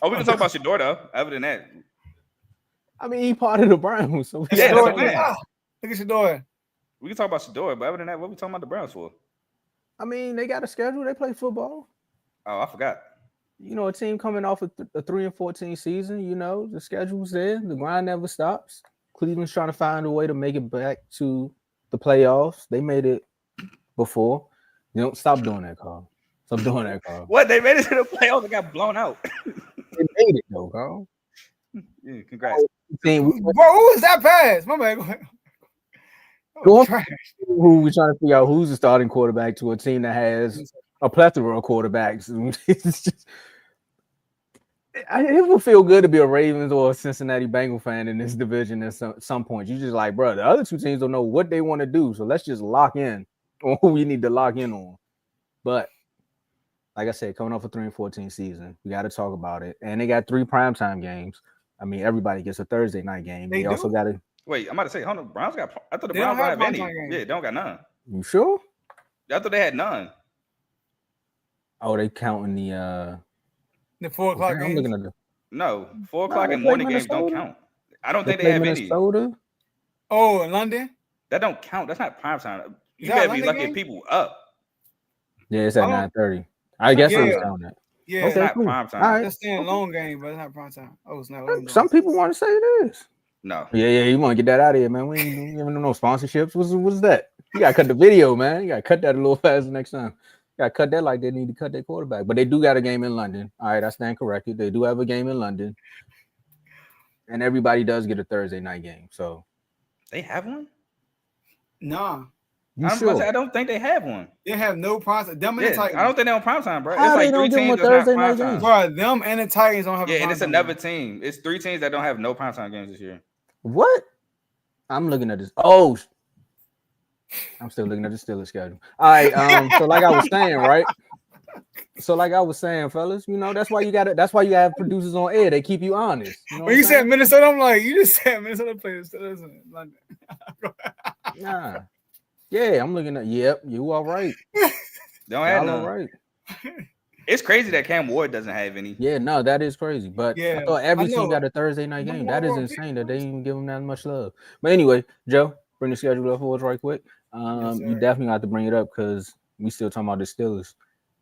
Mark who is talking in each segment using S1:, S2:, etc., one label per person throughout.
S1: Oh, we can talk about Shador though. Other than that,
S2: I mean, he part of the Browns, so
S1: yeah, that's what I'm
S3: Shador,
S1: saying.
S3: look at Shador.
S1: We can talk about Shador, but other than that, what we talking about the Browns for?
S2: I mean, they got a schedule. They play football.
S1: Oh, I forgot.
S2: A team coming off a 3-14 season. The schedule's there. The grind never stops. Cleveland's trying to find a way to make it back to the playoffs. They made it before. You don't stop doing that, Carl. Stop doing that, Carl.
S1: What, they made it to the playoffs and got blown out?
S2: They made it though, Carl.
S1: Yeah, congrats.
S3: Bro, who was that pass? My man.
S2: Who we trying to figure out who's the starting quarterback to a team that has a plethora of quarterbacks. It's just, it will feel good to be a Ravens or a Cincinnati Bengal fan in this division at some point. You just like, bro, the other two teams don't know what they want to do, so let's just lock in on who we need to lock in on. But like I said, coming off a 3-14 season, we got to talk about it. And they got 3 primetime games. I mean, everybody gets a Thursday night game. They also got to.
S1: Wait, I'm about to say, hold on. Browns got. I thought the Browns don't have any. Yeah, they don't got none.
S2: You sure?
S1: I thought they had none.
S2: Oh, they counting the
S3: 4 o'clock games.
S1: No, 4 o'clock and morning games don't count. I don't think they have
S2: Minnesota?
S1: any.
S3: Oh, in London?
S1: That don't count. That's not prime time. You gotta be looking people up.
S2: Yeah, it's at 9:30. I guess I'm counting that.
S3: Yeah,
S1: it's not prime time.
S3: Right. That's a long game, but it's not prime time. Oh, it's not.
S2: Some people want to say it is.
S1: No.
S2: Yeah, you want to get that out of here, man. We ain't giving them no sponsorships. What's that? You gotta cut the video, man. You gotta cut that a little faster next time. You gotta cut that like they need to cut their quarterback. But they do got a game in London. All right, I stand corrected. They do have a game in London. And everybody does get a Thursday night game. So
S1: they have one?
S3: Nah.
S1: I don't think they have one.
S3: They have no prime time. Them and the Titans.
S1: I don't think they're on prime time, bro.
S2: It's like 3 teams that's not prime time.
S3: Bro, them and the Titans don't have a prime time.
S1: Yeah, and it's another team. It's 3 teams that don't have no prime time games this year.
S2: What? I'm looking at this. Oh, I'm still looking at the Steelers schedule. All right. So like I was saying, right? So like I was saying, fellas, that's why you have producers on air. They keep you honest.
S3: When you said Minnesota, I'm like, you just said Minnesota plays in London.
S2: Nah. Yeah, I'm looking at. Yep, you all right.
S1: Don't have none. All right. It's crazy that Cam Ward doesn't have any.
S2: Yeah, no, that is crazy. But I thought every team got a Thursday night game. That is insane that they didn't give him that much love. But anyway, Joe, bring the schedule up for us right quick. You definitely have to bring it up because we still talking about the Steelers.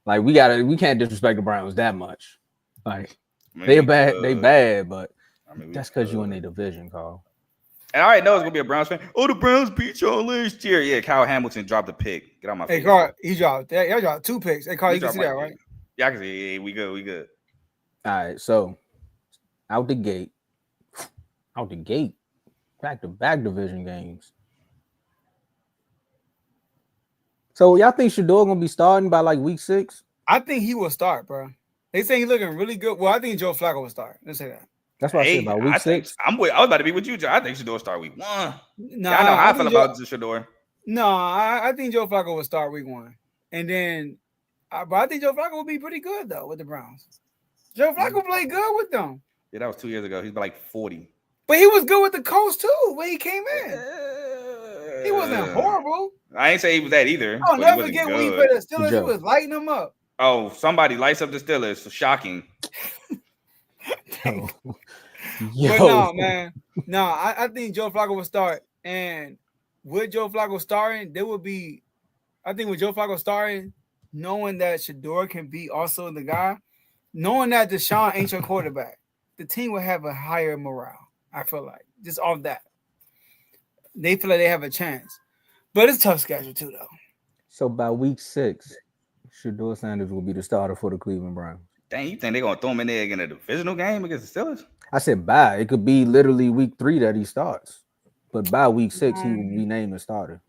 S2: Like we can't disrespect the Browns that much. Like they're bad, they bad, but that's because you in their division, Carl.
S1: And I already know it's gonna be a Browns fan. Oh, the Browns beat y'all last year. Yeah, Kyle Hamilton dropped a pick. Get on my face.
S3: Hey, Carl, he dropped. Y'all dropped 2 picks. Hey, Carl, you can see that, right?
S1: Yeah, I can see. Yeah, we good.
S2: All right, so out the gate, back-to-back division games. So y'all think Shador gonna be starting by like week 6?
S3: I think he will start, bro. They say he's looking really good. Well, I think Joe Flacco will start. Let's say that.
S2: That's what I said about week 6.
S1: I was about to be with you, Joe. I think Shador start week 1. I know how I feel about Shador.
S3: No, I think Joe Flacco will start week 1, and then, but I think Joe Flacco will be pretty good though with the Browns. Joe Flacco played good with them.
S1: Yeah, that was 2 years ago. He's like 40.
S3: But he was good with the Colts too when he came in. He wasn't horrible.
S1: I ain't say he was that either.
S3: I'll never forget when he played the Steelers. He was lighting them up.
S1: Oh, somebody lights up the Steelers. Shocking.
S3: But no, man. No, I think Joe Flacco will start. And with Joe Flacco starting, there will be, I think with Joe Flacco starting, knowing that Shador can be also the guy, knowing that Deshaun ain't your quarterback, the team will have a higher morale. I feel like just off that. They feel like they have a chance. But it's a tough schedule too, though.
S2: So by week 6, Shador Sanders will be the starter for the Cleveland Browns.
S1: Dang, you think they're going to throw him in there in a divisional game against the Steelers?
S2: I said bye. It could be literally week 3 that he starts. But by week 6, he will be named the starter.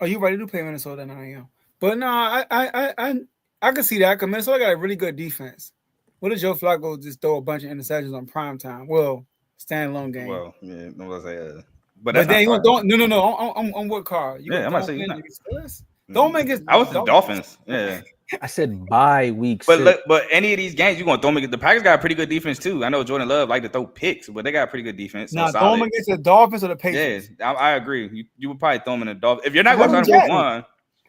S3: Oh, you ready to play Minnesota now? Yeah. But no, I can see that because Minnesota got a really good defense. What if Joe Flacco just throw a bunch of interceptions on prime time? Well, standalone game.
S1: Well, yeah, no, I say,
S3: but then you don't. No. On what car?
S1: I'm not saying
S3: don't make it.
S1: I was the Dolphins. Yeah.
S2: I said bye week 6.
S1: But any of these games, you're going to throw them against the Packers got a pretty good defense too. I know Jordan Love like to throw picks, but they got a pretty good defense.
S3: Now, throw them against the Dolphins or the Patriots.
S1: Yeah, I agree. You would probably throw them in the Dolphins. If you're not going to start week 1.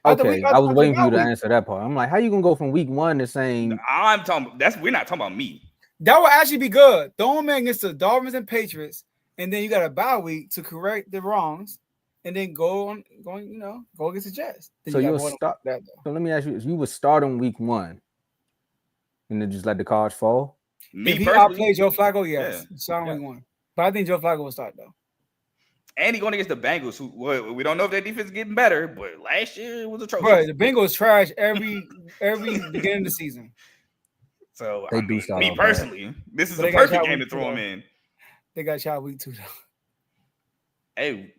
S2: Okay, I was waiting for you to answer that part. I'm like, how you going to go from week 1 to saying...
S1: We're not talking about me.
S3: That would actually be good. Throw him in against the Dolphins and Patriots, and then you got a bye week to correct the wrongs, and then go against the Jets. Then
S2: so you'll start that though. So let me ask you: you would start on week 1, and then just let the cards fall.
S3: If he outplayed Joe Flacco, yes, start on week 1. But I think Joe Flacco will start though.
S1: And he going against the Bengals, who we don't know if their defense is getting better, but last year it was atrocious.
S3: Bro, the Bengals trash every beginning of the season.
S1: So me personally, this is the perfect game to throw him in.
S3: They got shot week 2 though.
S1: Hey,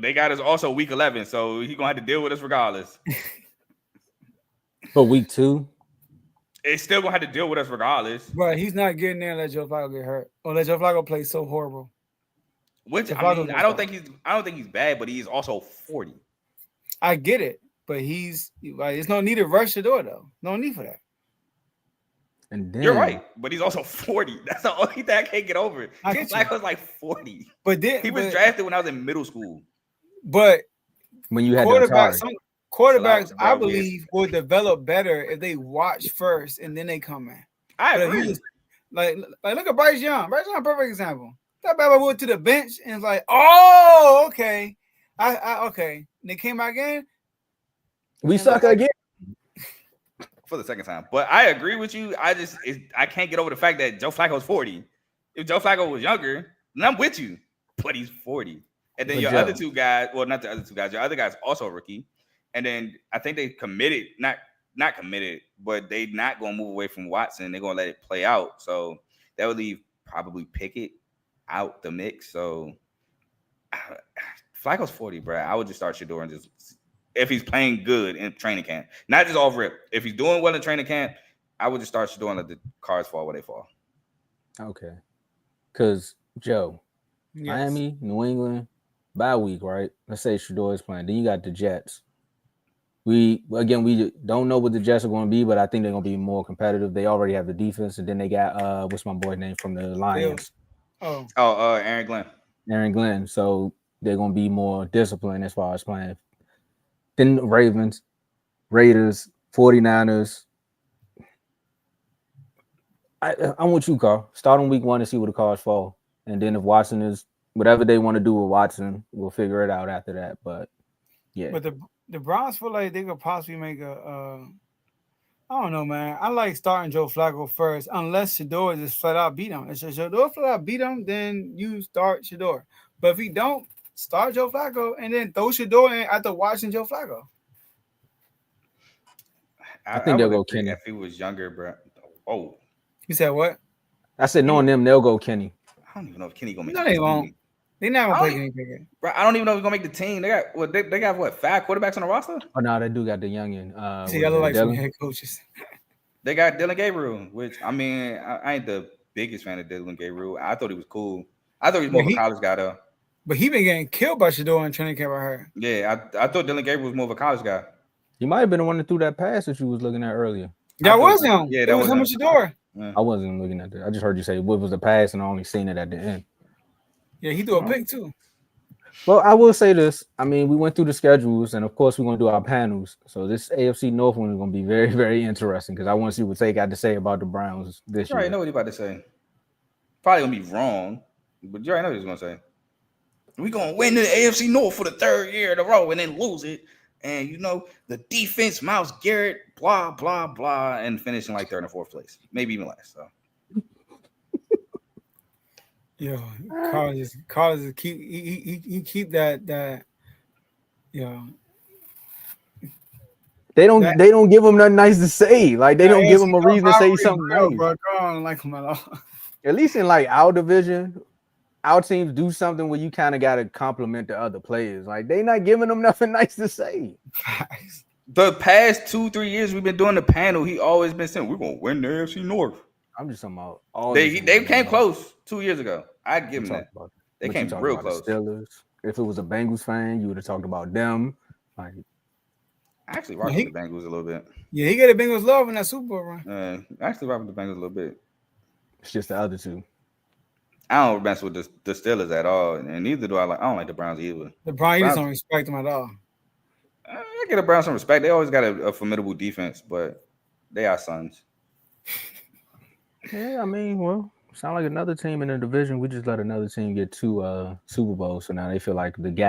S1: they got us also week 11, so he's gonna have to deal with us regardless.
S2: But week 2,
S1: it's still gonna have to deal with us regardless.
S3: But he's not getting there. Let Joe Flacco get hurt, or let Joe Flacco play so horrible.
S1: Which I don't think he's bad, but he's also 40.
S3: I get it, but he's like, there's no need to rush the door though. No need for that.
S2: And then,
S1: you're right, but he's also 40. That's the only thing I can't get over. Flacco's like 40.
S3: But then
S1: he was drafted when I was in middle school.
S3: But
S2: when you had
S3: quarterbacks, I believe, will develop better if they watch first and then they come in.
S1: I agree.
S3: Like look at Bryce Young. Bryce Young, perfect example. That baby went to the bench and it's like, oh, okay. Okay. And they came back in.
S2: We suck again.
S1: For the second time. But I agree with you. I can't get over the fact that Joe Flacco's 40. If Joe Flacco was younger, then I'm with you. But he's 40. And then other two guys, well, not the other two guys, your other guy's also a rookie. And then I think they committed, not committed, but they not going to move away from Watson. They're going to let it play out. So that would leave probably Pickett out the mix. So Flacco's 40, bro. I would just start Shador and just, if he's playing good in training camp, not just off rip. If he's doing well in training camp, I would just start Shador and let the cards fall where they fall.
S2: Okay. Because, Joe, Miami, New England, bye week, right? Let's say Shador is playing. Then you got the Jets. We don't know what the Jets are going to be, but I think they're going to be more competitive. They already have the defense, and then they got what's my boy's name from the Lions?
S1: Aaron Glenn.
S2: Aaron Glenn. So they're going to be more disciplined as far as playing. Then the Ravens, Raiders, 49ers. I'm with you, Carl. Start on week 1 and see where the cards fall. And then if Watson is whatever they want to do with Watson, we'll figure it out after that. But yeah.
S3: But the Browns feel like they could possibly make I don't know, man. I like starting Joe Flacco first, unless Shador just flat out beat him. If Shador flat out beat him, then you start Shador. But if he don't, start Joe Flacco and then throw Shador in after watching Joe Flacco.
S2: I think they'll go Kenny.
S1: If he was younger, bro. Oh.
S3: You said what?
S2: I said knowing them, they'll go Kenny.
S1: I don't even know if Kenny gonna make.
S3: No, they won't. They're not gonna play Kenny Pickett.
S1: Bro, I don't even know if he's gonna make the team. They got what 5 quarterbacks on the roster?
S2: Oh no, they do got the youngin.
S3: See, I look like some head coaches.
S1: They got Dylan Gabriel, which I mean, I ain't the biggest fan of Dylan Gabriel. I thought he was cool. I thought he was more of a college guy though.
S3: But he been getting killed by Shador in training camp. I heard.
S1: Yeah, I thought Dylan Gabriel was more of a college guy.
S2: He might have been the one that threw that pass that you was looking at earlier.
S3: That was him. Yeah, that was him with Shador.
S2: Yeah. I wasn't looking at that. I just heard you say what was the pass, and I only seen it at the end.
S3: Yeah, he threw a pick too.
S2: Well, I will say this. I mean, we went through the schedules, and of course, we're going to do our panels. So this AFC North one is going to be very, very interesting because I want to see what they got to say about the Browns this year.
S1: You already know what he's about to say. Probably going to be wrong, but you already know what he's going to say. We're going to win the AFC North for the 3rd year in a row and then lose it. And, you know, the defense, Myles Garrett, blah, blah, blah, and finishing like 3rd or 4th place. Maybe even less, so.
S3: Yo, Carlos keep that.
S2: They don't give him nothing nice to say. Like they don't give him a reason to say something nice.
S3: Bro, I don't like him at all.
S2: At least in like our division, our teams do something where you kind of got to compliment the other players. Like they not giving them nothing nice to say.
S1: The past 2-3 years we've been doing the panel, he always been saying we're gonna win the AFC North.
S2: I'm just talking about all.
S1: They came close 2 years ago. I give them that. They came real close.
S2: Steelers. If it was a Bengals fan, you would have talked about them. Like,
S1: I actually rock with the Bengals a little bit.
S3: Yeah, he got the Bengals love in that Super Bowl run.
S1: I actually rock with the Bengals a little bit.
S2: It's just the other two.
S1: I don't mess with the Steelers at all, and neither do I. I don't like the Browns either.
S3: The Browns don't respect them at all.
S1: I get the Browns some respect. They always got a formidable defense, but they are sons.
S2: Yeah, I mean, well, sound like another team in the division. We just let another team get 2 Super Bowls, so now they feel like the gap